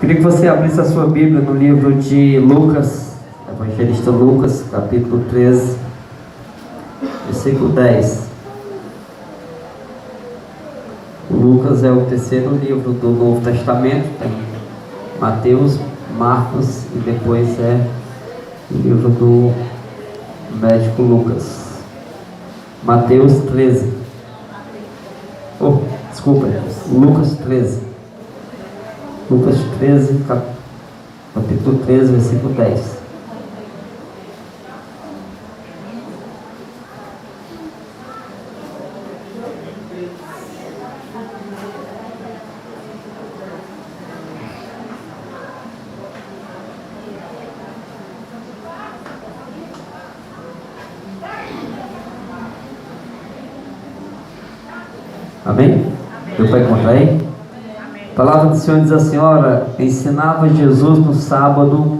Queria que você abrisse a sua Bíblia no livro de Lucas, Evangelista Lucas, capítulo 13, versículo 10. O Lucas é o terceiro livro do Novo Testamento, tem Mateus, Marcos e depois é o livro do médico Lucas. Mateus 13. Lucas 13. Lucas 13, capítulo 13, versículo 10. Amém? Deu para encontrar aí? A palavra do Senhor diz assim: ora, ensinava Jesus no sábado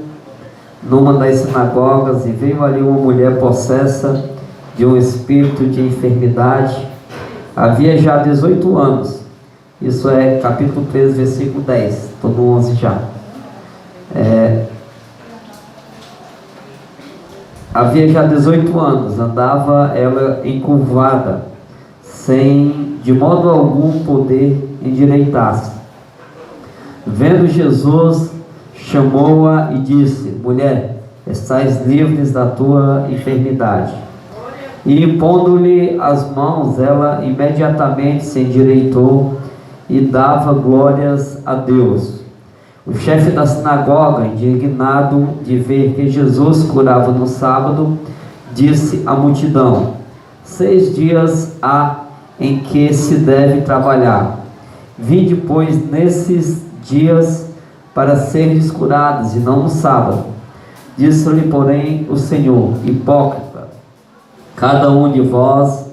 numa das sinagogas, e veio ali uma mulher possessa de um espírito de enfermidade, havia já 18 anos. Isso é capítulo 13, versículo 10. Estou no 11 já. Havia já 18 anos, andava ela encurvada, sem de modo algum poder endireitar-se. Vendo Jesus, chamou-a e disse: mulher, estás livre da tua enfermidade. E pondo-lhe as mãos, ela imediatamente se endireitou e dava glórias a Deus. O chefe da sinagoga, indignado de ver que Jesus curava no sábado, disse à multidão: 6 dias há em que se deve trabalhar. Vinde, pois, nesses dias para seres curados, e não no sábado. Disse-lhe, porém, o Senhor: hipócrita, cada um de vós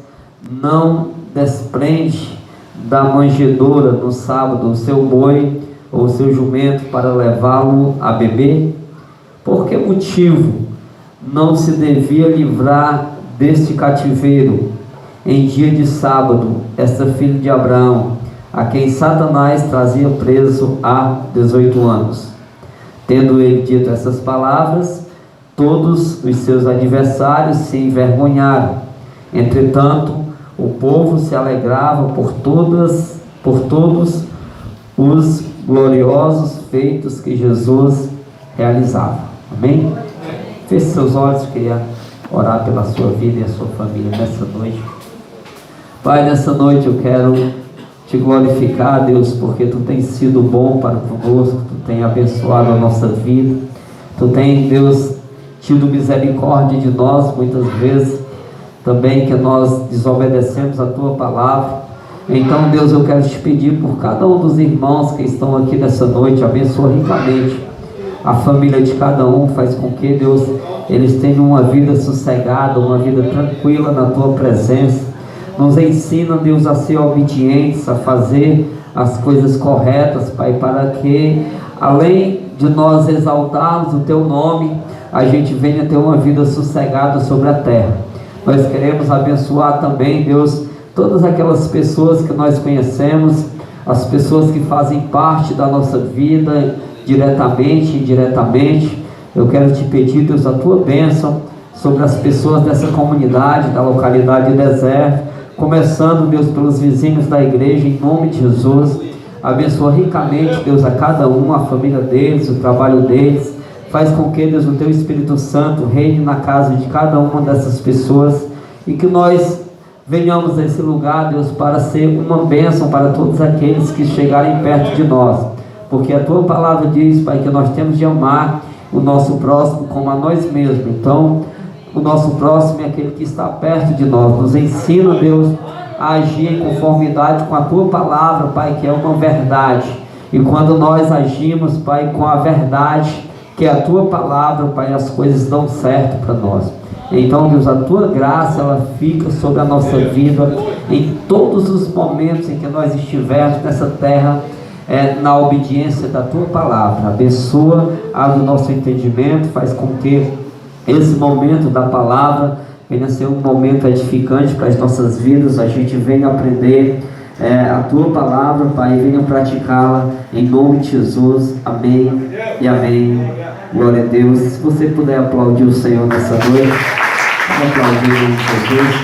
não desprende da manjedoura no sábado o seu boi ou o seu jumento para levá-lo a beber? Por que motivo não se devia livrar deste cativeiro em dia de sábado esta filha de Abraão, a quem Satanás trazia preso há 18 anos? Tendo ele dito essas palavras, todos os seus adversários se envergonharam. Entretanto, o povo se alegrava por todos os gloriosos feitos que Jesus realizava. Amém? Feche seus olhos, queria orar pela sua vida e a sua família nessa noite. Pai, nessa noite eu quero te glorificar, Deus, porque tu tens sido bom para conosco, tu tens abençoado a nossa vida, tu tens, Deus, tido misericórdia de nós muitas vezes também, que nós desobedecemos a tua palavra. Então, Deus, eu quero te pedir por cada um dos irmãos que estão aqui nessa noite, abençoa ricamente a família de cada um, faz com que, Deus, eles tenham uma vida sossegada, uma vida tranquila na tua presença. Nos ensina, Deus, a ser obedientes, a fazer as coisas corretas, Pai, para que, além de nós exaltarmos o teu nome, a gente venha ter uma vida sossegada sobre a terra. Nós queremos abençoar também, Deus, todas aquelas pessoas que nós conhecemos, as pessoas que fazem parte da nossa vida, diretamente e indiretamente. Eu quero te pedir, Deus, a tua bênção sobre as pessoas dessa comunidade, da localidade de Deserto, começando, Deus, pelos vizinhos da igreja, em nome de Jesus. Abençoa ricamente, Deus, a cada um, a família deles, o trabalho deles. Faz com que, Deus, o teu Espírito Santo reine na casa de cada uma dessas pessoas, e que nós venhamos a esse lugar, Deus, para ser uma bênção para todos aqueles que chegarem perto de nós, porque a tua palavra diz, Pai, que nós temos de amar o nosso próximo como a nós mesmos. Então, o nosso próximo é aquele que está perto de nós. Nos ensina, Deus, a agir em conformidade com a tua palavra, Pai, que é uma verdade. E quando nós agimos, Pai, com a verdade, que é a tua palavra, Pai, as coisas dão certo para nós. Então, Deus, a tua graça, ela fica sobre a nossa vida em todos os momentos em que nós estivermos nessa terra, na obediência da tua palavra. Abençoa, abre o nosso entendimento, faz com que esse momento da palavra venha a ser um momento edificante para as nossas vidas, a gente venha aprender a tua palavra, Pai, e venham praticá-la em nome de Jesus. Amém e amém. Glória a Deus. Se você puder aplaudir o Senhor nessa noite, aplaudir em nome de Jesus.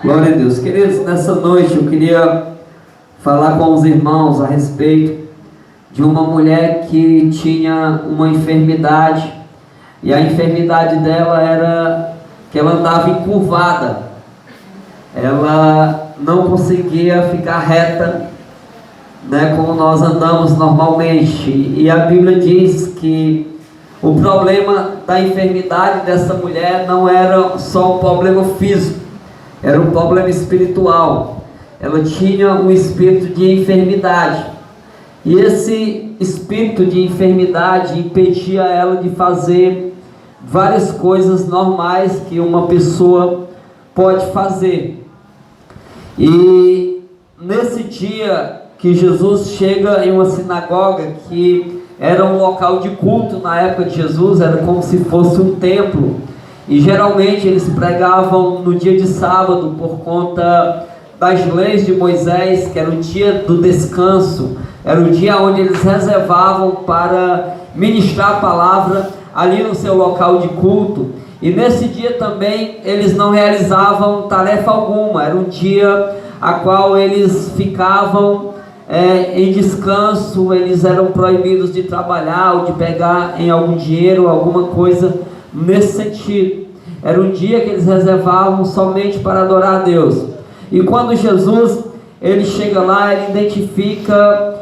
Glória a Deus. Queridos, nessa noite eu queria falar com os irmãos a respeito de uma mulher que tinha uma enfermidade, e a enfermidade dela era que ela andava encurvada, ela não conseguia ficar reta, né, como nós andamos normalmente, e a Bíblia diz que o problema da enfermidade dessa mulher não era só um problema físico, era um problema espiritual. Ela tinha um espírito de enfermidade, e esse espírito de enfermidade impedia ela de fazer várias coisas normais que uma pessoa pode fazer. E nesse dia que Jesus chega em uma sinagoga, que era um local de culto na época de Jesus, era como se fosse um templo, e geralmente eles pregavam no dia de sábado por conta das leis de Moisés, que era o dia do descanso, era o dia onde eles reservavam para ministrar a palavra ali no seu local de culto. E nesse dia também eles não realizavam tarefa alguma, era um dia a qual eles ficavam em descanso, eles eram proibidos de trabalhar ou de pegar em algum dinheiro, alguma coisa nesse sentido. Era um dia que eles reservavam somente para adorar a Deus. E quando Jesus ele chega lá, ele identifica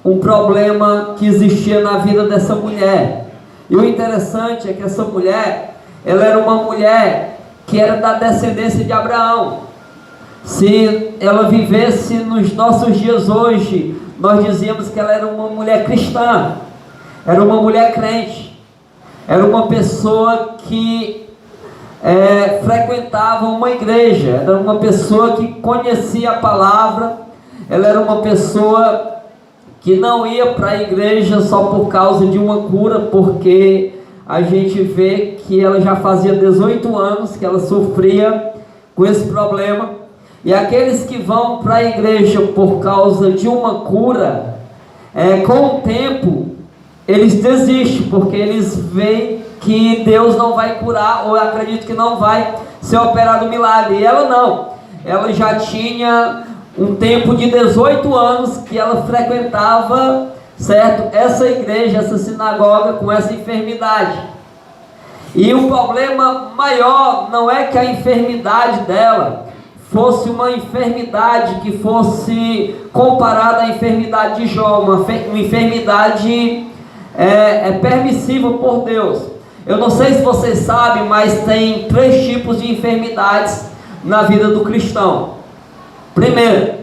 um problema que existia na vida dessa mulher. E o interessante é que essa mulher, ela era uma mulher que era da descendência de Abraão. Se ela vivesse nos nossos dias hoje, nós dizíamos que ela era uma mulher cristã, era uma mulher crente, era uma pessoa que frequentava uma igreja, era uma pessoa que conhecia a palavra, ela era uma pessoa que não ia para a igreja só por causa de uma cura, porque a gente vê que ela já fazia 18 anos que ela sofria com esse problema. E aqueles que vão para a igreja por causa de uma cura, com o tempo eles desistem, porque eles veem que Deus não vai curar, ou acredito que não vai ser operado milagre. E ela não, ela já tinha um tempo de 18 anos que ela frequentava, certo? Essa igreja, essa sinagoga, com essa enfermidade. E o problema maior não é que a enfermidade dela fosse uma enfermidade que fosse comparada à enfermidade de Jó, uma enfermidade permissível por Deus. Eu não sei se vocês sabem, mas tem 3 tipos de enfermidades na vida do cristão. Primeiro,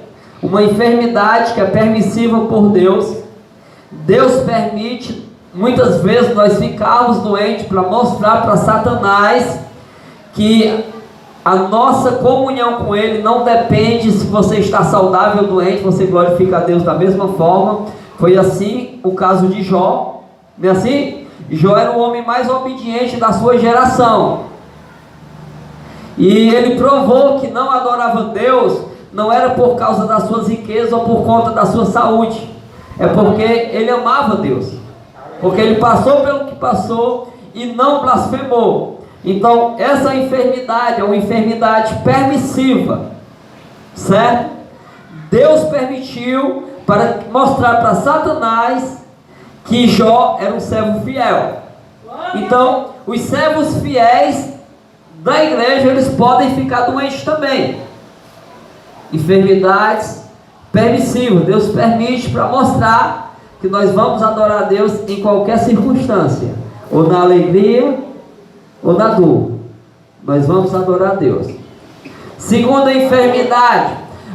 uma enfermidade que é permissível por Deus. Deus permite, muitas vezes, nós ficarmos doentes para mostrar para Satanás que a nossa comunhão com Ele não depende se você está saudável ou doente, você glorifica a Deus da mesma forma. Foi assim o caso de Jó, não é assim? Jó era o homem mais obediente da sua geração, e ele provou que não adorava Deus, não era por causa das suas riquezas ou por conta da sua saúde, é porque ele amava Deus, porque ele passou pelo que passou e não blasfemou. Então essa enfermidade é uma enfermidade permissiva, certo? Deus permitiu para mostrar para Satanás que Jó era um servo fiel. Então os servos fiéis da igreja, eles podem ficar doentes também. Enfermidades permissivas, Deus permite para mostrar que nós vamos adorar a Deus em qualquer circunstância, ou na alegria ou na dor, nós vamos adorar a Deus. Segunda enfermidade,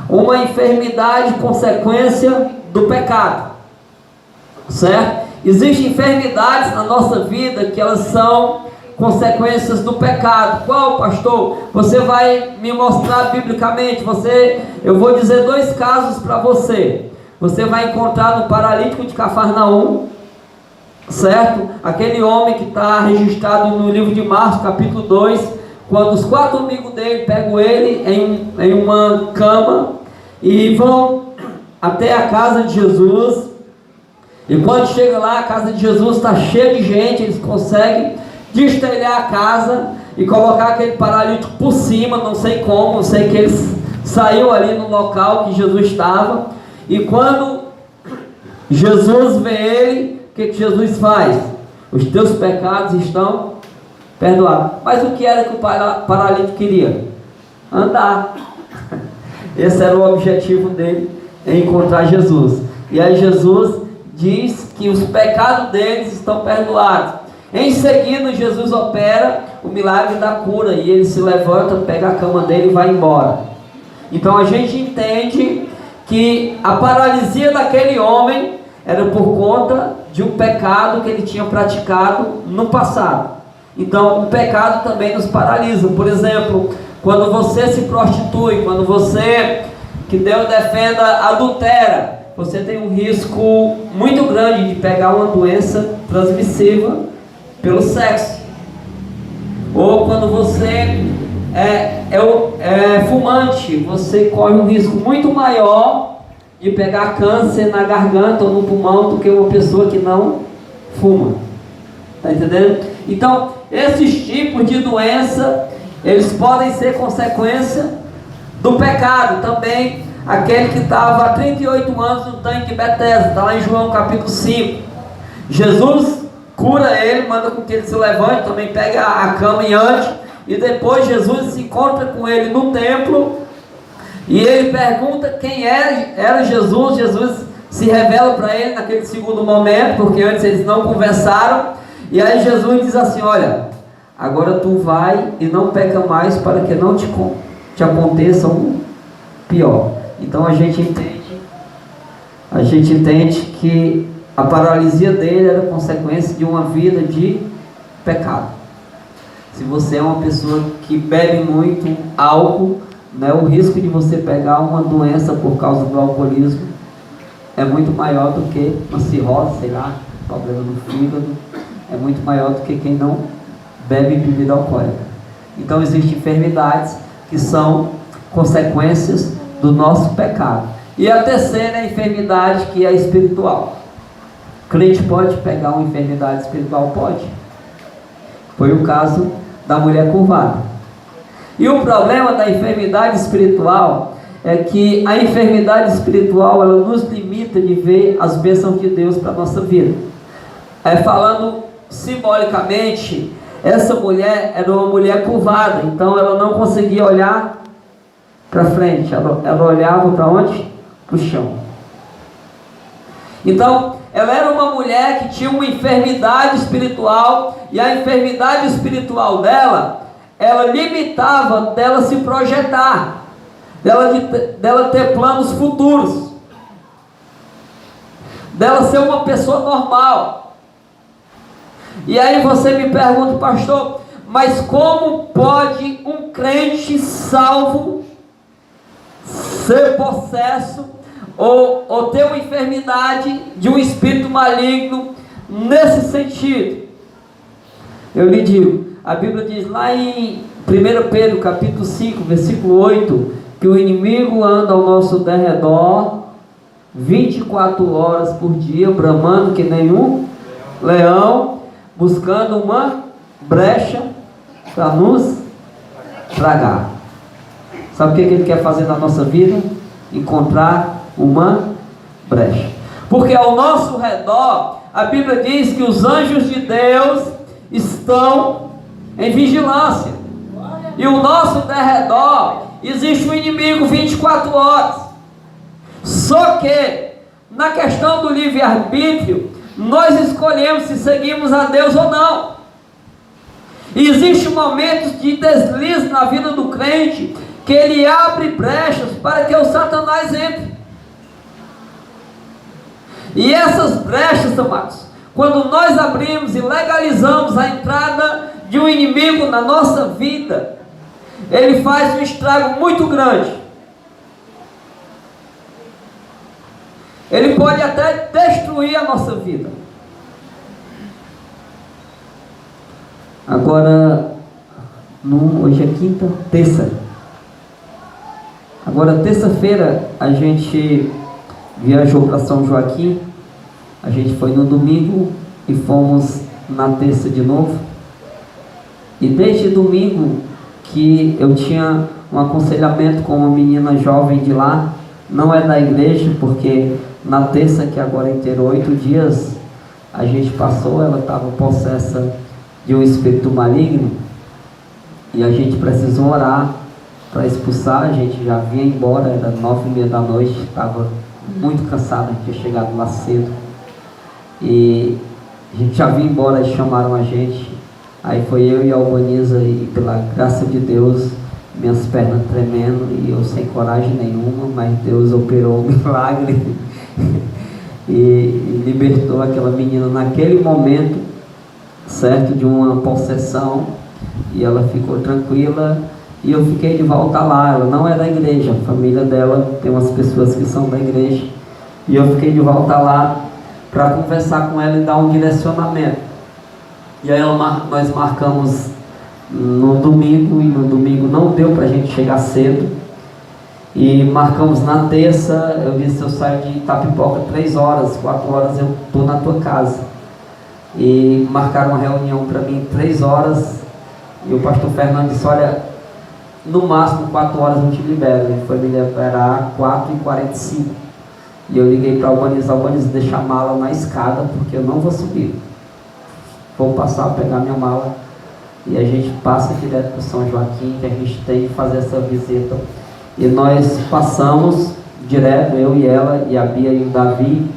uma enfermidade consequência do pecado, certo? Existem enfermidades na nossa vida que elas são consequências do pecado. Qual, pastor? Você vai me mostrar biblicamente. Eu vou dizer 2 casos para você. Você vai encontrar no paralítico de Cafarnaum, certo? Aquele homem que está registrado no livro de Marcos, capítulo 2, quando os 4 amigos dele pegam ele em uma cama e vão até a casa de Jesus. E quando chega lá, a casa de Jesus está cheia de gente, eles conseguem destelhar a casa e colocar aquele paralítico por cima, não sei como, não sei que ele saiu ali no local que Jesus estava. E quando Jesus vê ele, o que Jesus faz? Os teus pecados estão perdoados. Mas o que era que o paralítico queria? Andar. Esse era o objetivo dele, em encontrar Jesus. E aí Jesus diz que os pecados deles estão perdoados. Em seguida, Jesus opera o milagre da cura, e ele se levanta, pega a cama dele e vai embora. Então a gente entende que a paralisia daquele homem era por conta de um pecado que ele tinha praticado no passado. Então o pecado também nos paralisa. Por exemplo, quando você se prostitui, quando você, que Deus defenda, adultera, você tem um risco muito grande de pegar uma doença transmissível pelo sexo. Ou quando você é fumante, você corre um risco muito maior de pegar câncer na garganta ou no pulmão do que uma pessoa que não fuma. Está entendendo? Então, esses tipos de doença, eles podem ser consequência do pecado. Também aquele que estava há 38 anos no tanque de Betesda, está lá em João capítulo 5. Jesus cura ele, manda com que ele se levante, também pega a cama e ande. E depois Jesus se encontra com ele no templo, e ele pergunta quem era Jesus. Jesus se revela para ele naquele segundo momento, porque antes eles não conversaram. E aí Jesus diz assim: olha, agora tu vai e não peca mais, para que não te aconteça um pior. Então a gente entende que a paralisia dele era consequência de uma vida de pecado. Se você é uma pessoa que bebe muito álcool, né, o risco de você pegar uma doença por causa do alcoolismo é muito maior do que uma cirrose, sei lá, problema no fígado, é muito maior do que quem não bebe bebida alcoólica. Então existem enfermidades que são consequências do nosso pecado. E a terceira é a enfermidade, que é espiritual. O crente pode pegar uma enfermidade espiritual? Pode. Foi o caso da mulher curvada. E o problema da enfermidade espiritual é que a enfermidade espiritual, ela nos limita de ver as bênçãos de Deus para a nossa vida. Falando simbolicamente, essa mulher era uma mulher curvada, então ela não conseguia olhar para frente, ela olhava para onde? Para o chão. Então ela era uma mulher que tinha uma enfermidade espiritual, e a enfermidade espiritual dela, ela limitava dela se projetar, dela ter planos futuros, dela ser uma pessoa normal. E aí você me pergunta: pastor, mas como pode um crente salvo ser possesso ou ter uma enfermidade de um espírito maligno nesse sentido? Eu lhe digo, a Bíblia diz lá em 1 Pedro capítulo 5, versículo 8, que o inimigo anda ao nosso derredor 24 horas por dia, bramando que nenhum leão, buscando uma brecha para nos tragar. Sabe o que ele quer fazer na nossa vida? Encontrar uma brecha. Porque ao nosso redor, a Bíblia diz que os anjos de Deus estão em vigilância. E o nosso derredor existe um inimigo 24 horas. Só que, na questão do livre-arbítrio, nós escolhemos se seguimos a Deus ou não. E existem momentos de deslize na vida do crente, que ele abre brechas para que o Satanás entre. E essas brechas, amados, quando nós abrimos e legalizamos a entrada de um inimigo na nossa vida, ele faz um estrago muito grande. Ele pode até destruir a nossa vida. Agora, Hoje é quinta, terça. Agora, terça-feira, a gente viajou para São Joaquim. A gente foi no domingo e fomos na terça de novo. E desde domingo que eu tinha um aconselhamento com uma menina jovem de lá, não é da igreja, porque na terça, que agora inteirou 8 dias, a gente passou, ela estava possessa de um espírito maligno, e a gente precisou orar para expulsar. A gente já vinha embora, era 9h30 da noite, estava muito cansado, a gente tinha chegado lá cedo, e a gente já vinha embora, eles chamaram a gente. Aí foi eu e a Albaniza, e pela graça de Deus, minhas pernas tremendo e eu sem coragem nenhuma, mas Deus operou um milagre e libertou aquela menina naquele momento, certo, de uma possessão, e ela ficou tranquila, e eu fiquei de volta lá. Ela não é da igreja, a família dela tem umas pessoas que são da igreja, e eu fiquei de volta lá para conversar com ela e dar um direcionamento. E aí nós marcamos no domingo, e no domingo não deu para a gente chegar cedo, e marcamos na terça. Eu disse: eu saio de Itapipoca 3 horas, 4 horas eu estou na tua casa. E marcaram uma reunião para mim 3 horas, e o pastor Fernando disse: olha, no máximo 4 horas eu te libero. Ele foi me liberar 4h45, e eu liguei para a Albaniza: deixa a mala na escada, porque eu não vou subir, vou passar a pegar minha mala, e a gente passa direto para São Joaquim, que a gente tem que fazer essa visita. E nós passamos direto, eu e ela, e a Bia e o Davi,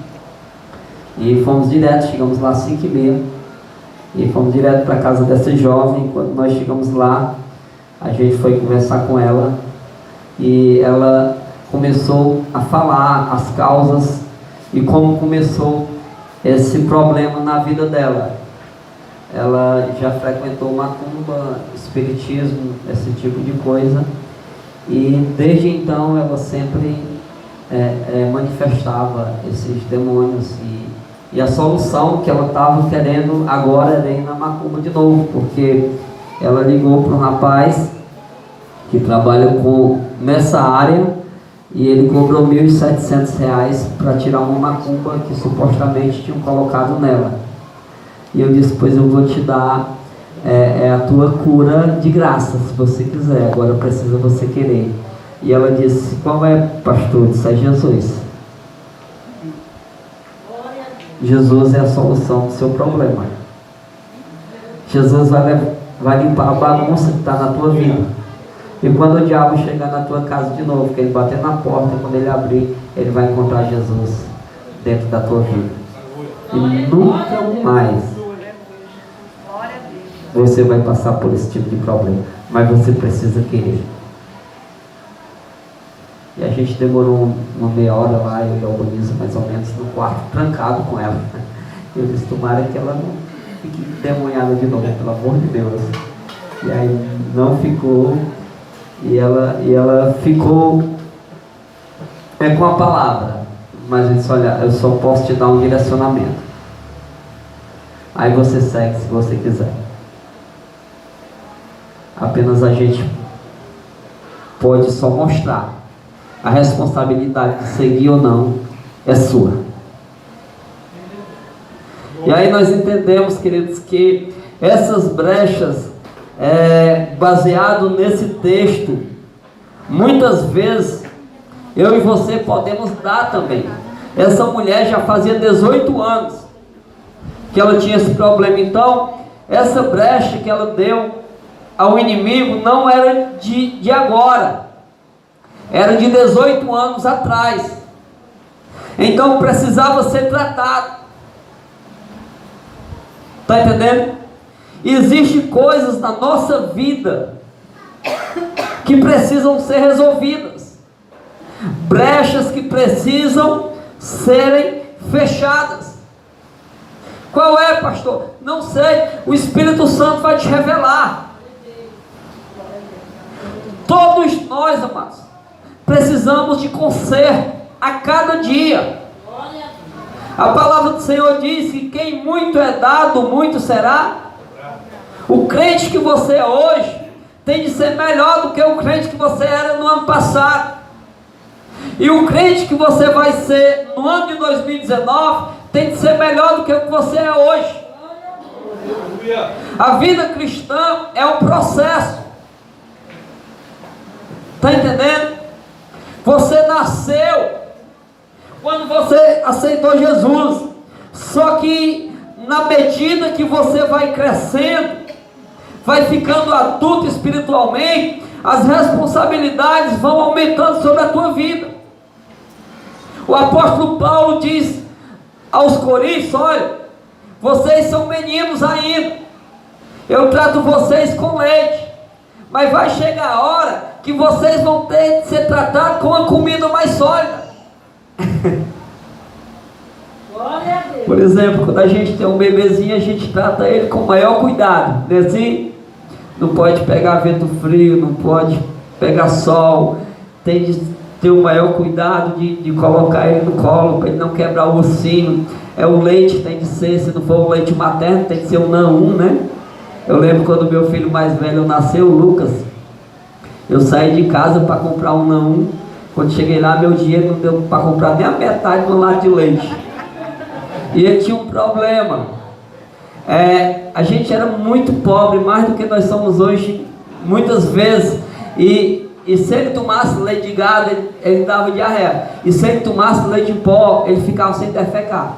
e fomos direto, chegamos lá às 5h30, e fomos direto para a casa dessa jovem. Quando nós chegamos lá, a gente foi conversar com ela, e ela começou a falar as causas e como começou esse problema na vida dela. Ela já frequentou macumba, espiritismo, esse tipo de coisa, e desde então ela sempre manifestava esses demônios, e a solução que ela estava querendo agora era ir na macumba de novo, porque ela ligou para um rapaz que trabalha nessa área, e ele cobrou R$ 1.700 para tirar uma macumba que supostamente tinham colocado nela. E eu disse: pois eu vou te dar a tua cura de graça, se você quiser, agora precisa você querer. E ela disse: qual é, pastor? Eu disse: é Jesus. Jesus é a solução do seu problema. Jesus vai limpar a bagunça que está na tua vida. E quando o diabo chegar na tua casa de novo, que ele bater na porta, quando ele abrir, ele vai encontrar Jesus dentro da tua vida. E nunca mais você vai passar por esse tipo de problema. Mas você precisa querer. E a gente demorou uma meia hora lá, eu e a Albaniza, mais ou menos, no quarto, trancado com ela. Eu disse: tomara que ela não fique endemoniada de novo, pelo amor de Deus. E aí não ficou. E ela ficou com a palavra, mas eu disse: olha, eu só posso te dar um direcionamento, aí você segue se você quiser. Apenas a gente pode só mostrar. A responsabilidade de seguir ou não é sua. E aí nós entendemos, queridos, que essas brechas, baseado nesse texto, muitas vezes eu e você podemos dar também. Essa mulher já fazia 18 anos que ela tinha esse problema. Então essa brecha que ela deu ao inimigo não era de agora, era de 18 anos atrás. Então precisava ser tratado. Está entendendo? Existem coisas na nossa vida que precisam ser resolvidas, brechas que precisam serem fechadas. Qual é, pastor? Não sei, o Espírito Santo vai te revelar. Todos nós, amados, precisamos de conserto a cada dia. A palavra do Senhor diz que quem muito é dado, muito será. O crente que você é hoje tem de ser melhor do que o crente que você era no ano passado. E o crente que você vai ser no ano de 2019 tem de ser melhor do que o que você é hoje. A vida cristã é um processo. Está entendendo? Você nasceu quando você aceitou Jesus. Só que na medida que você vai crescendo, vai ficando adulto espiritualmente, as responsabilidades vão aumentando sobre a tua vida. O apóstolo Paulo diz aos Coríntios: olha, vocês são meninos ainda, eu trato vocês com leite, mas vai chegar a hora que vocês vão ter de ser tratados com uma comida mais sólida. Por exemplo, quando a gente tem um bebezinho, a gente trata ele com o maior cuidado, não é assim? Não pode pegar vento frio, não pode pegar sol, tem de ter o maior cuidado de colocar ele no colo, para ele não quebrar o ossinho. O leite tem de ser, se não for o leite materno, tem de ser o NAN1, né? Eu lembro quando meu filho mais velho nasceu, o Lucas, eu saí de casa para comprar um NAN1. Quando cheguei lá, meu dinheiro não deu para comprar nem a metade do lado de leite. E ele tinha um problema. A gente era muito pobre, mais do que nós somos hoje, muitas vezes. E se ele tomasse leite de gado, ele dava diarreia. E se ele tomasse leite em pó, ele ficava sem defecar.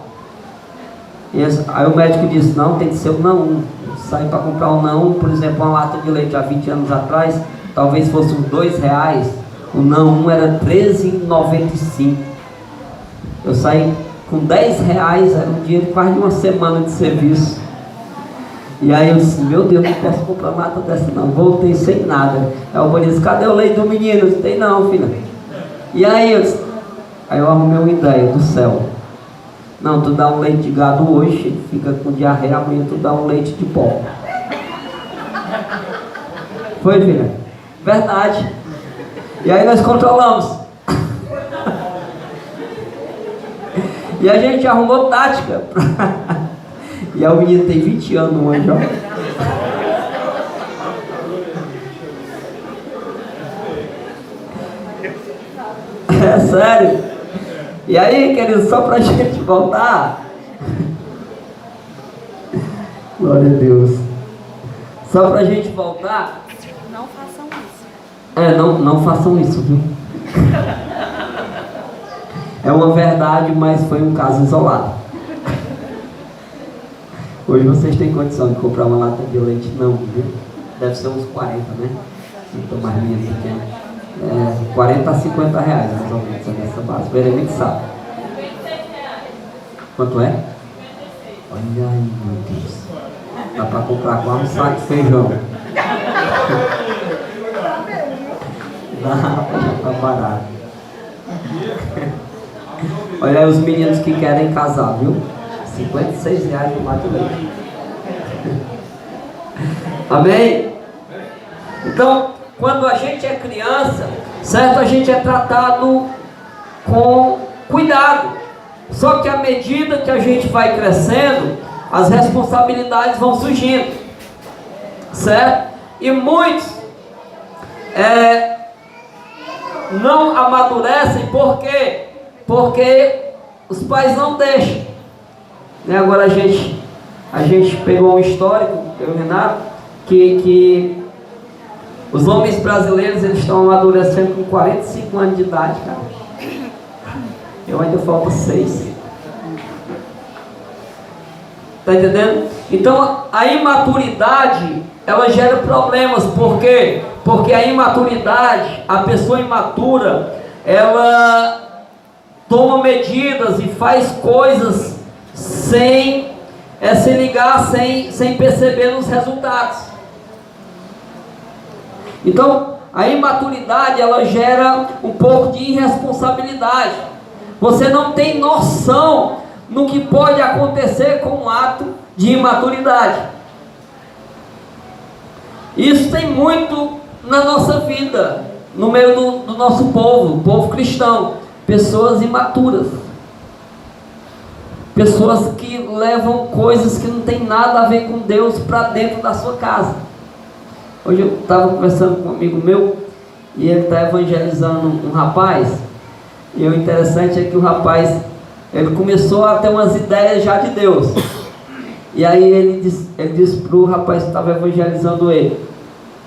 Aí o médico disse: não, tem que ser o NAN1. Saí para comprar um NAN1, por exemplo, uma lata de leite há 20 anos atrás, talvez fosse uns R$2. O NAN1 era R$13,95. Eu saí com R$10, era um dinheiro quase de uma semana de serviço. E aí eu disse: meu Deus, não posso comprar lata dessa não. Voltei sem nada. Aí o banheiro disse: cadê o leite do menino? Eu disse: tem não, filha. E aí eu arrumei uma ideia do céu. Não, tu dá um leite de gado hoje, ele fica com diarreia, amanhã tu dá um leite de pó. Foi, filha? Verdade. E aí nós controlamos. E a gente arrumou tática. E aí o menino tem 20 anos no anjo. É sério. E aí, querido, só pra gente voltar. Glória a Deus. Só pra gente voltar. Não façam isso. Não façam isso, viu? É uma verdade, mas foi um caso isolado. Hoje vocês têm condição de comprar uma lata de leite? Não, viu? Deve ser uns 40, né? Então, mais minha pequena. 40 a 50 reais, mais ou menos, nessa base. O Benemito sabe. Quanto é? Olha aí, meu Deus. Dá para comprar quase um saco de feijão. Dá, já tá barato. Olha aí os meninos que querem casar, viu? R$56 no lado de leite. Amém? Então, quando a gente é criança, certo? A gente é tratado com cuidado. Só que à medida que a gente vai crescendo, as responsabilidades vão surgindo, certo? E muitos não amadurecem, por quê? Porque os pais não deixam. Agora a gente pegou um histórico, eu e o Renato, que os homens brasileiros, eles estão amadurecendo com 45 anos de idade, cara. Eu ainda falta 6. Tá entendendo? Então a imaturidade, ela gera problemas. Por quê? Porque a imaturidade, a pessoa imatura, ela toma medidas e faz coisas sem se ligar, sem perceber nos resultados. Então a imaturidade, ela gera um pouco de irresponsabilidade. Você não tem noção no que pode acontecer com um ato de imaturidade. Isso tem muito na nossa vida, no meio do nosso povo, o povo cristão. Pessoas imaturas, pessoas que levam coisas que não tem nada a ver com Deus para dentro da sua casa. Hoje eu estava conversando com um amigo meu e ele está evangelizando um rapaz. E o interessante é que o rapaz, ele começou a ter umas ideias já de Deus. E aí ele disse para o rapaz que estava evangelizando ele: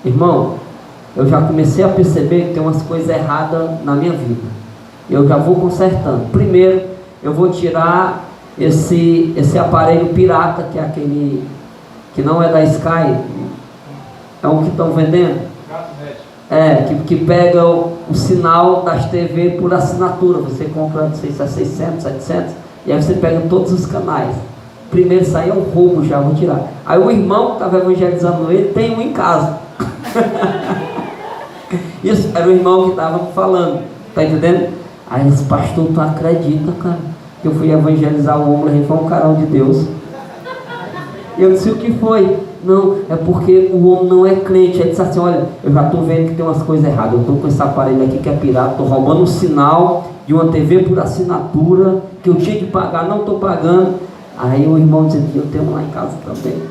irmão, eu já comecei a perceber que tem umas coisas erradas na minha vida. Eu já vou consertando. Primeiro, eu vou tirar esse aparelho pirata, que é aquele que não é da Sky, é um que estão vendendo. Que pega o sinal das TV por assinatura. Você compra, não sei se é 600, 700, e aí você pega todos os canais. Primeiro, isso aí é um roubo, já vou tirar. Aí o irmão que estava evangelizando ele tem um em casa. Isso era o irmão que estava falando, tá entendendo? Aí ele disse: pastor, tu acredita, cara, que eu fui evangelizar o homem, ele foi um carão de Deus. E eu disse: o que foi? Não, é porque o homem não é crente. Ele disse assim: olha, eu já estou vendo que tem umas coisas erradas. Eu estou com esse aparelho aqui que é pirata, estou roubando um sinal de uma TV por assinatura, que eu tinha que pagar, não estou pagando. Aí o irmão disse: eu tenho lá em casa também.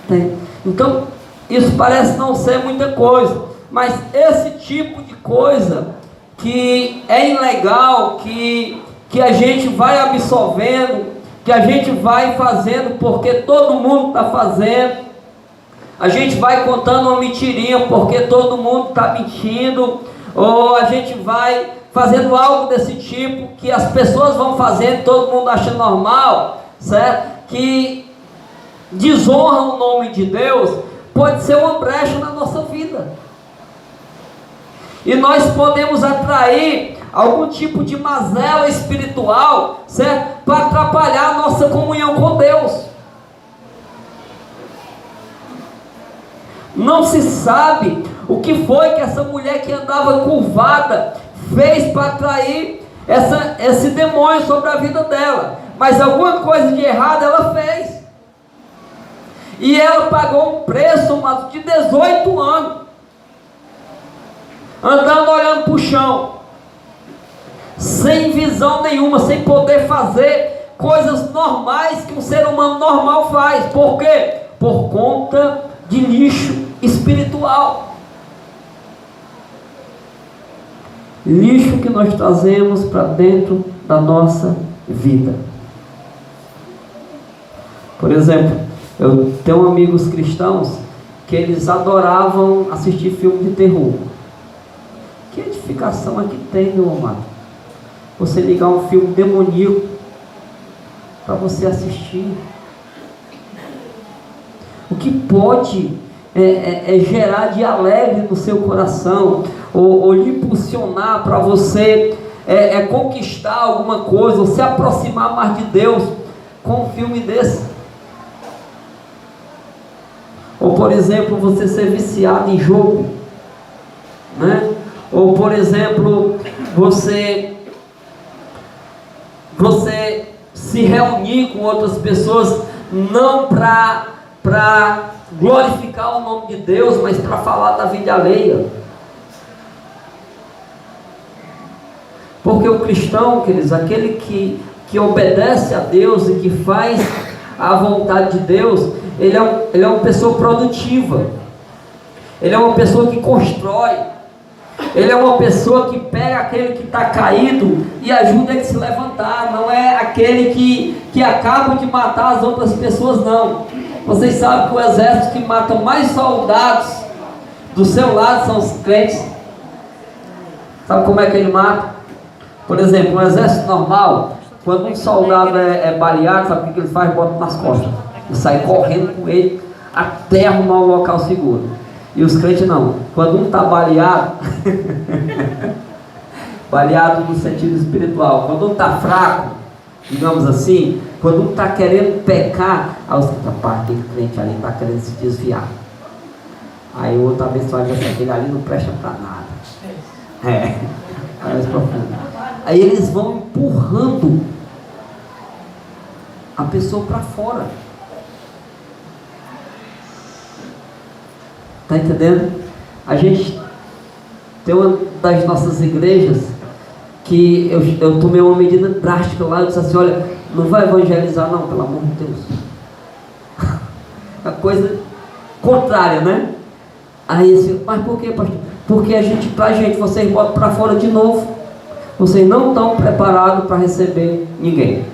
Tem. Então, isso parece não ser muita coisa, mas esse tipo de coisa que é ilegal, que a gente vai absorvendo, que a gente vai fazendo porque todo mundo está fazendo, a gente vai contando uma mentirinha porque todo mundo está mentindo, ou a gente vai fazendo algo desse tipo que as pessoas vão fazendo, todo mundo acha normal, certo? Que desonra o nome de Deus, pode ser uma brecha na nossa vida. E nós podemos atrair algum tipo de mazela espiritual, certo? Para atrapalhar a nossa comunhão com Deus. Não se sabe o que foi que essa mulher que andava curvada fez para atrair esse demônio sobre a vida dela. Mas alguma coisa de errado ela fez. E ela pagou um preço, mas de 18 anos, andando olhando para o chão, sem visão nenhuma, sem poder fazer coisas normais que um ser humano normal faz. Por quê? Por conta de lixo espiritual. Lixo que nós trazemos para dentro da nossa vida. Por exemplo, eu tenho amigos cristãos que eles adoravam assistir filme de terror. Que edificação é que tem, meu amado? Você ligar um filme demoníaco para você assistir. O que pode gerar de alegre no seu coração, ou lhe impulsionar para você conquistar alguma coisa, ou se aproximar mais de Deus com um filme desse. Ou, por exemplo, você ser viciado em jogo, né? Ou, por exemplo, você se reunir com outras pessoas, não para glorificar o nome de Deus, mas para falar da vida alheia. Porque o cristão, queridos, aquele que obedece a Deus e que faz a vontade de Deus, ele é uma pessoa produtiva, ele é uma pessoa que constrói, ele é uma pessoa que pega aquele que está caído e ajuda ele a se levantar. Não é aquele que acaba de matar as outras pessoas, não. Vocês sabem que o exército que mata mais soldados do seu lado são os crentes. Sabe como é que ele mata? Por exemplo, um exército normal, quando um soldado é baleado, sabe o que ele faz? Bota nas costas e sai correndo com ele até arrumar um local seguro. E os crentes não. Quando um está baleado, baleado no sentido espiritual, quando um está fraco, digamos assim, quando um está querendo pecar, aí os aquele crente ali está querendo se desviar. Aí o outro abençoado diz: aquele ali não presta para nada. Mais profundo. Aí eles vão empurrando a pessoa para fora. Está entendendo? A gente tem uma das nossas igrejas que eu tomei uma medida drástica lá. Eu disse assim: olha, não vai evangelizar não, pelo amor de Deus. A coisa contrária, né? Aí assim, mas por que, pastor? Porque pra gente, vocês botam para fora de novo. Vocês não estão preparados para receber ninguém.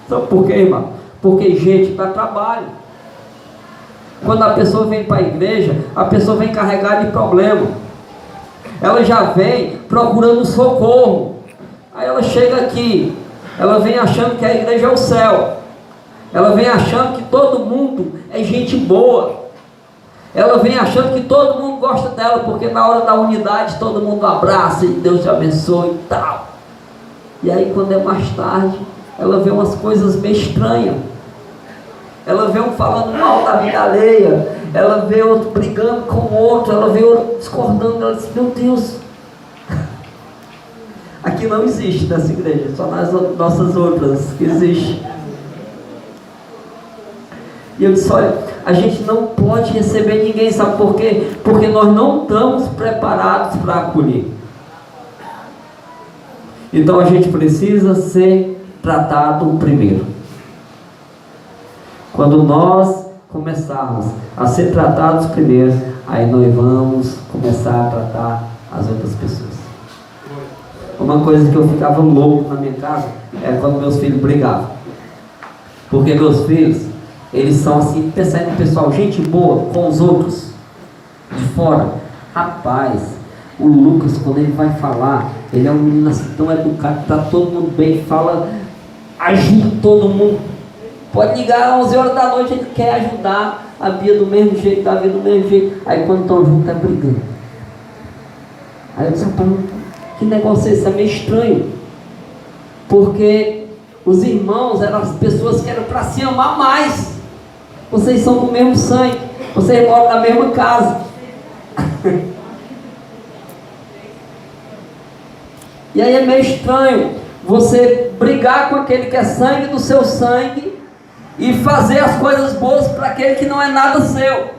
Sabe por quê, irmão? Porque gente dá trabalho. Quando a pessoa vem para a igreja, a pessoa vem carregada de problema. Ela já vem procurando socorro. Aí ela chega aqui, ela vem achando que a igreja é o céu. Ela vem achando que todo mundo é gente boa. Ela vem achando que todo mundo gosta dela, porque na hora da unidade todo mundo abraça e Deus te abençoe e tal. E aí quando é mais tarde, ela vê umas coisas meio estranhas. Ela vê um falando mal da vida alheia, ela vê outro brigando com o outro, ela vê outro discordando, ela diz, meu Deus, aqui não existe nessa igreja, só nas nossas outras que existe. E eu disse, olha, a gente não pode receber ninguém, sabe por quê? Porque nós não estamos preparados para acolher. Então a gente precisa ser tratado primeiro. Quando nós começarmos a ser tratados primeiro, aí nós vamos começar a tratar as outras pessoas. Uma coisa que eu ficava louco na minha casa era quando meus filhos brigavam. Porque meus filhos, eles são assim, pensando no pessoal, gente boa com os outros de fora. Rapaz, o Lucas, quando ele vai falar, ele é um menino assim tão educado, tá todo mundo bem, fala, ajuda todo mundo. Pode ligar às 11 horas da noite, ele quer ajudar a Bia do mesmo jeito, a Davi do mesmo jeito. Aí quando estão juntos, é brigando. Aí eu disse, rapaz, que negócio é esse? É meio estranho. Porque os irmãos eram as pessoas que eram para se amar mais. Vocês são do mesmo sangue, vocês moram na mesma casa. E aí é meio estranho você brigar com aquele que é sangue do seu sangue e fazer as coisas boas para aquele que não é nada seu.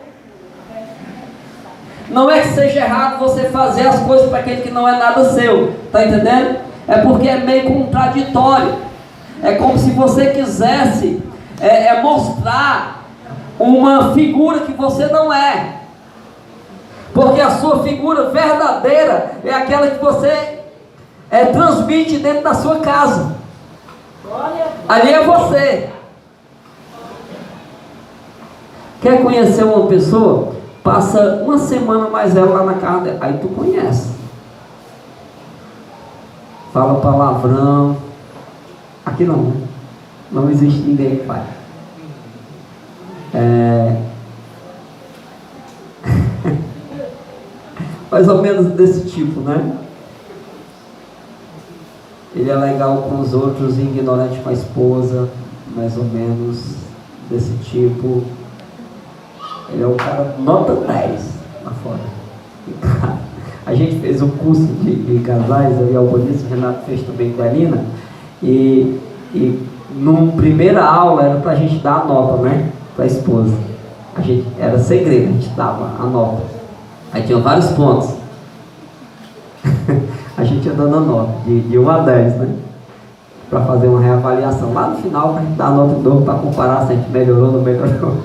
Não é que seja errado você fazer as coisas para aquele que não é nada seu, está entendendo? É porque é meio contraditório. É como se você quisesse mostrar uma figura que você não é. Porque a sua figura verdadeira é aquela que você transmite dentro da sua casa. Ali é você. Quer conhecer uma pessoa? Passa uma semana mais ela lá na casa dela. Aí tu conhece. Fala palavrão. Aqui não, né? Não existe ninguém que faz. Mais ou menos desse tipo, né? Ele é legal com os outros e ignorante com a esposa, mais ou menos desse tipo. Ele é o cara nota 10 lá fora. A gente fez um curso de casais, eu e a Albanice, o Renato fez também com a Elina, e numa primeira aula era pra gente dar a nota, né? Pra esposa. Era segredo, a gente dava a nota. Aí tinha vários pontos. A gente ia dando a nota, de 1 a 10, né? Para fazer uma reavaliação. Lá no final, a gente dá a nota de novo para comparar se a gente melhorou ou não melhorou.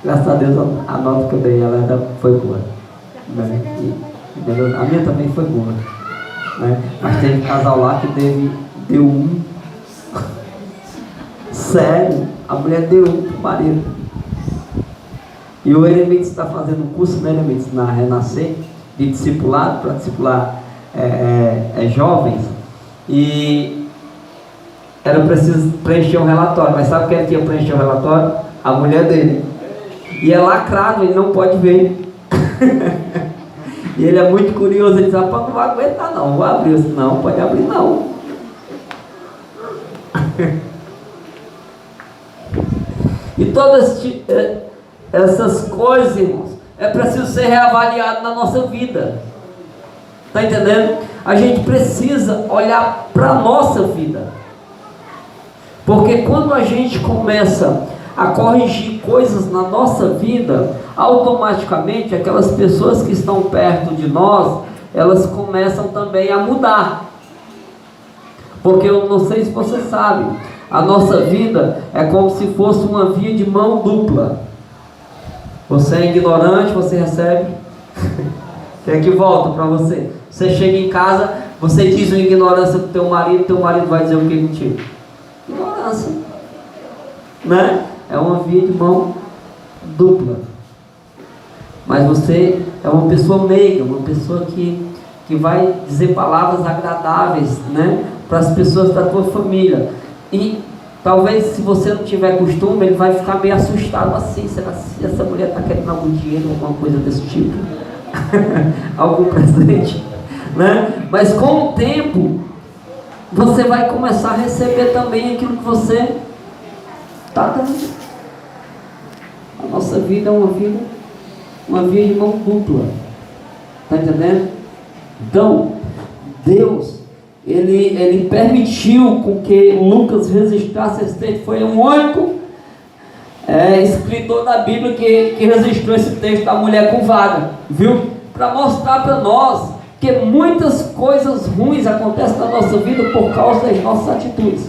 Graças a Deus, a nota que eu dei, foi boa. Né? A minha também foi boa. Né? Mas teve um casal lá que deu 1. Sério, a mulher deu 1 pro marido. E o Eremites está fazendo um curso, né, Eremites, na Renascer, de discipulado, para discipular jovens, e era preciso preencher um relatório. Mas sabe quem ia preencher o relatório? A mulher dele. E é lacrado, ele não pode ver. E ele é muito curioso, ele diz, rapaz, não vai aguentar não, vou abrir. Eu disse, não, pode abrir não. E todas essas coisas, irmãos, é preciso ser reavaliado na nossa vida. Está entendendo? A gente precisa olhar para a nossa vida. Porque quando a gente começa a corrigir coisas na nossa vida, automaticamente aquelas pessoas que estão perto de nós, elas começam também a mudar. Porque eu não sei se você sabe, a nossa vida é como se fosse uma via de mão dupla. Você é ignorante, você recebe. O que é que volta para você? Você chega em casa, você diz uma ignorância para o teu marido vai dizer o que contigo? Ignorância. Né? É uma via de mão dupla. Mas você é uma pessoa meiga, uma pessoa que vai dizer palavras agradáveis, né, para as pessoas da tua família. E talvez, se você não tiver costume, ele vai ficar meio assustado assim. Será que essa mulher está querendo algum dinheiro, alguma coisa desse tipo? Algum presente, né? Mas com o tempo você vai começar a receber também aquilo que você está dando. A nossa vida é uma via de mão dupla. Está entendendo? Então, Deus, ele permitiu com que Lucas registrasse esse texto. Foi um único escritor da Bíblia que registrou esse texto da mulher curvada, viu? Para mostrar para nós que muitas coisas ruins acontecem na nossa vida por causa das nossas atitudes.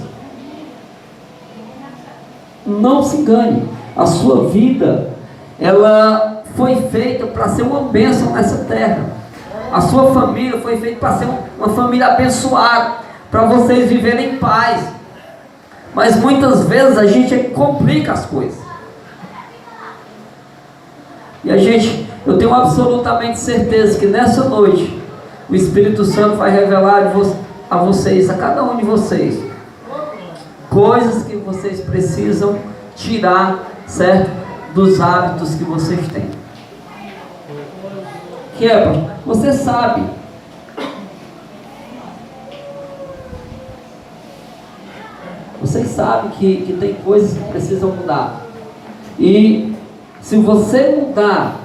Não se engane, a sua vida, ela foi feita para ser uma bênção nessa terra. A sua família foi feita para ser uma família abençoada, para vocês viverem em paz. Mas muitas vezes a gente complica as coisas. E eu tenho absolutamente certeza que nessa noite o Espírito Santo vai revelar a vocês, a cada um de vocês, coisas que vocês precisam tirar, certo? Dos hábitos que vocês têm. Que é, você sabe. Vocês sabem que tem coisas que precisam mudar. E se você mudar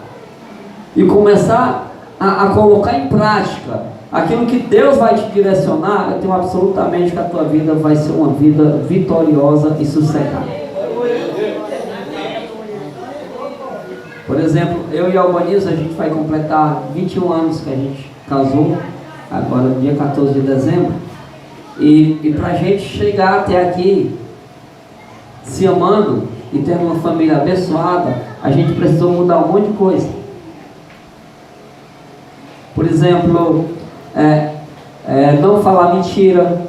e começar a colocar em prática aquilo que Deus vai te direcionar, eu tenho absolutamente que a tua vida vai ser uma vida vitoriosa e sossegada. Por exemplo, eu e a Albaniza, a gente vai completar 21 anos que a gente casou, agora no dia 14 de dezembro. E para a gente chegar até aqui, se amando e tendo uma família abençoada, a gente precisou mudar um monte de coisa. Por exemplo, não falar mentira.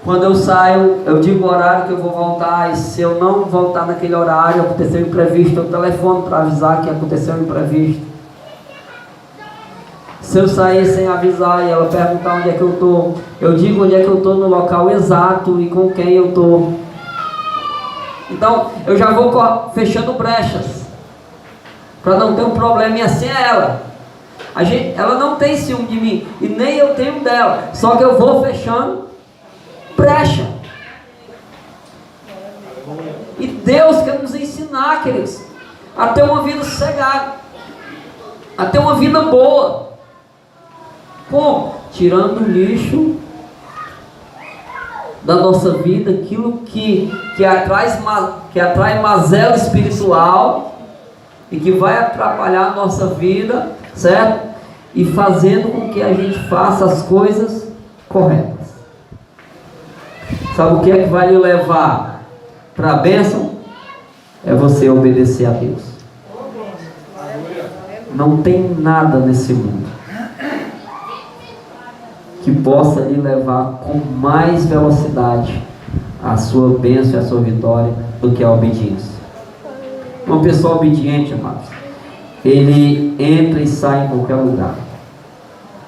Quando eu saio, eu digo o horário que eu vou voltar, e se eu não voltar naquele horário, aconteceu um imprevisto, eu telefono para avisar que aconteceu um imprevisto. Se eu sair sem avisar e ela perguntar onde é que eu estou, eu digo onde é que eu estou no local exato e com quem eu estou. Então, eu já vou fechando brechas, para não ter um problema, e assim é ela. Ela não tem ciúme de mim, e nem eu tenho dela, só que eu vou fechando brecha. E Deus quer nos ensinar, queridos, a ter uma vida sossegada, a ter uma vida boa. Como? Tirando o lixo da nossa vida, aquilo que atrai mazela espiritual e que vai atrapalhar a nossa vida, certo? E fazendo com que a gente faça as coisas corretas. Sabe o que é que vai lhe levar para a bênção? É você obedecer a Deus. Não tem nada nesse mundo que possa lhe levar com mais velocidade a sua bênção e a sua vitória do que a obediência. Uma pessoa obediente, amados, ele entra e sai em qualquer lugar.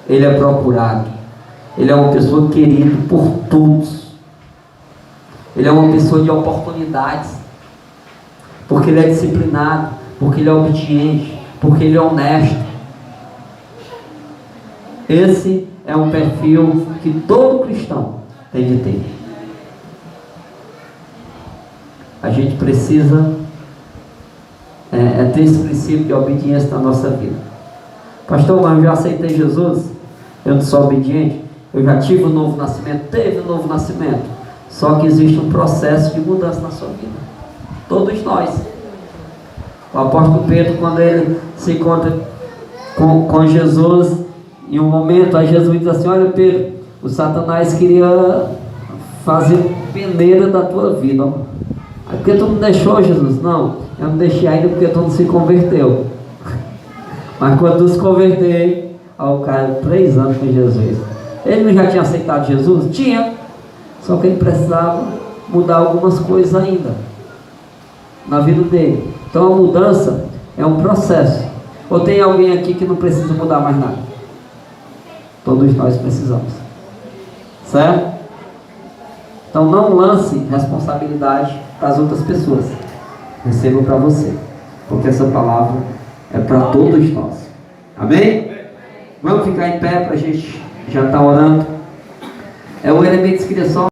Ele é procurado. Ele é uma pessoa querida por todos. Ele é uma pessoa de oportunidades, porque ele é disciplinado, porque ele é obediente, porque ele é honesto. Esse é um perfil que todo cristão tem de ter. A gente precisa ter esse princípio de obediência na nossa vida. Pastor, mas eu já aceitei Jesus, eu não sou obediente, eu já tive um novo nascimento, teve um novo nascimento. Só que existe um processo de mudança na sua vida. Todos nós. O apóstolo Pedro, quando ele se encontra com Jesus, em um momento, aí Jesus diz assim: olha, Pedro, o Satanás queria fazer peneira da tua vida, ó. É porque tu não deixou, Jesus? Não, eu não deixei ainda porque tu não se converteu. Mas quando tu se converteu, o cara, 3 anos com Jesus. Ele não já tinha aceitado Jesus? Tinha. Só que ele precisava mudar algumas coisas ainda na vida dele. Então a mudança é um processo. Ou tem alguém aqui que não precisa mudar mais nada? Todos nós precisamos. Certo? Então não lance responsabilidade para as outras pessoas. Receba para você. Porque essa palavra é para todos nós. Amém? Vamos ficar em pé para a gente já estar orando. É o elemento de inscrição.